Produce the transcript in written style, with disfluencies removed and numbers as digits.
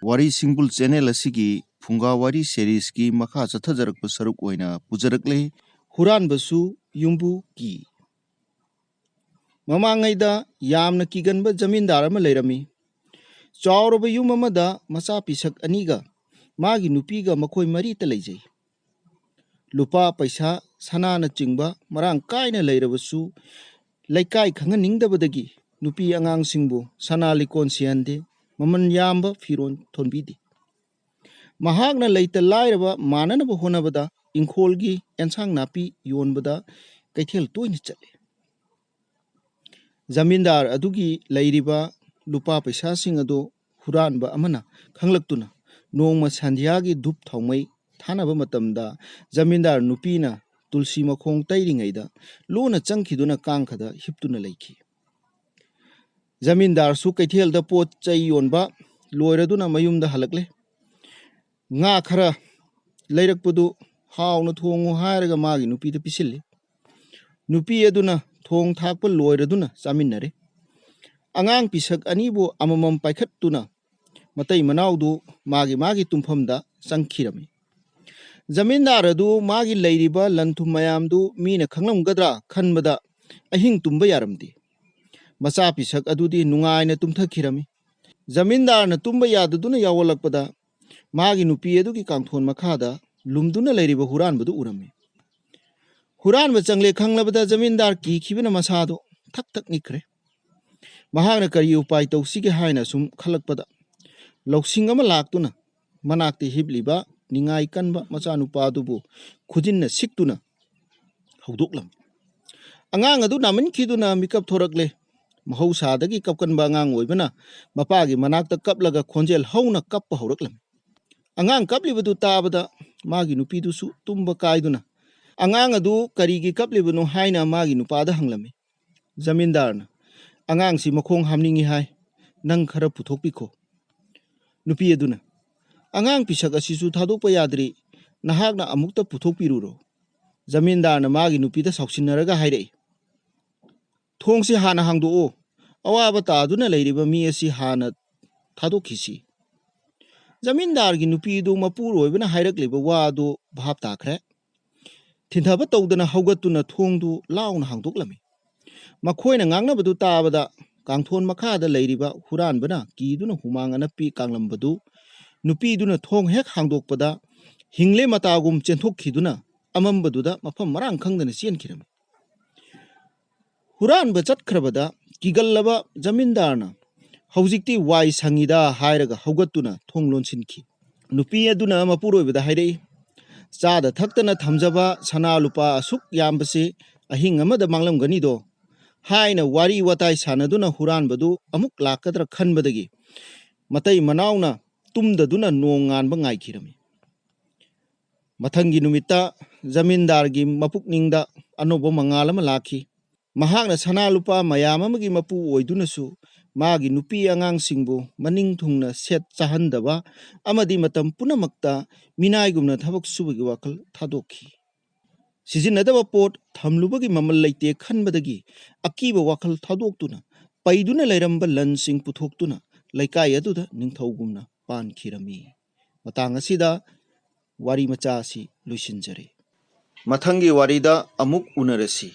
Wari Singbul channel asigi Phungga Wari series ki makha chathajarakpa saruk oina pujarakle Huranbasu Yumbu ki Mamangaida yamna kiganba zamindar ama leirami Chawraba yum amada macha pisak aniga magi nupiga makhoi mari ta leijai Lupa paisa sanana chingba marang kaina leirabasu laikai khanga ningdabadagi nupi angang singbu sana likon siande maman yamba firon thonbidi mahagna leita lairaba mananaba honabada ingkholgi ensang napi yonbada kaithel toina chale zamindar adugi leiriba lupa paisa sing ado huranba amana khanglaktuna nongma sandhyagi dup thongmai thanaba matamda zamindar nupina tulsi makhong tairingaida lona changkhiduna kangkhada hiptuna leikhi zamindar su kaithel da pot chai yonba loiraduna mayumda halakle nga khara leirakpudu hauna thongu hairaga magi nupi da pisilli nupi aduna thong thakpa loiraduna chaminnare angang pisak anibu amamam paikhattuna matai manaudu magi tumfamda changkhirami zamindar adu magi leiriba lanthum mayamdu mina khanglamgadra khanbada ahing tumba yaramdi macha pisak adudi nungaina tumthakhirami zamindar na tumba yaduduna yawalakpada magi nupi adugi kangthon makhada lumduna leiriba huranbadu urami huranba changle khanglabada zamindar ki khibana masado thak thak nikhre mahagna kari upai tawsige haina sum khalakpada loksing ama laktuna manakte hibliba ningai kanba macha nupa adubu khujinna siktuna hawdoklam angang adu namin khiduna mikap thorakle mahausadagi kapkanba angang oibana mapagi manakta kaplaga khonjel hauna kappa hawraklam angang kaplibadu tabada magi nupidusu tumba kaiduna angang adu karigi kaplibanu haina magi nupada hanglami zamindarna angang si makhong hamningi hai nang khara puthokpikho nupi aduna angang pisak asisu thadokpa yadri nahakna amukta puthokpiruro zamindarna magi nupida sauksinaraga hairei thongsi hana hangdoo awaba taaduna leiriba mi asi hana thadokhisi zamindar gi nupi du mapur oibana hairakliba wadu bhap takhre thindhaba tawdana hawgatuna thongdu launa hangdoklami makhoina ngangnabadu taabada kangthon makhada leiriba huranbana kiduna humangana pi kanglambadu nupi duna thong hek hangdokpada hingle matagum chenthokkhiduna amambaduda mafam marang khangdana chenkhirami huranba chatkrabada kigallaba zamindarna hawjikti wai sangida hairaga hawgatuna thong lonsinkhi nupi aduna mapuroibada hairei chada thaktana thamjaba sana lupa asuk yambase ahing amada manglamgani do haina wari watai sanaduna huranbadu amuk lakadra khanbadagi matai manauna tumdaduna nonganba ngaikhirami mathangi numita zamindargi mapukningda anoba mangalama lakhi mahakna sana lupa mayam amagi mapu oidunasu magi nupi angang singbu maning thungna set chahandaba amadi matam punamakta minaigumna thabak subagi wakal thadokhi sijinadaba pot thamlubagi mamal leite khanbadagi akiba wakal thadoktuna paiduna leiramba lansing puthoktuna laikai aduda ningthaugumna pankhirami matang asida wari macha si luisinjare mathangi warida amuk unarasi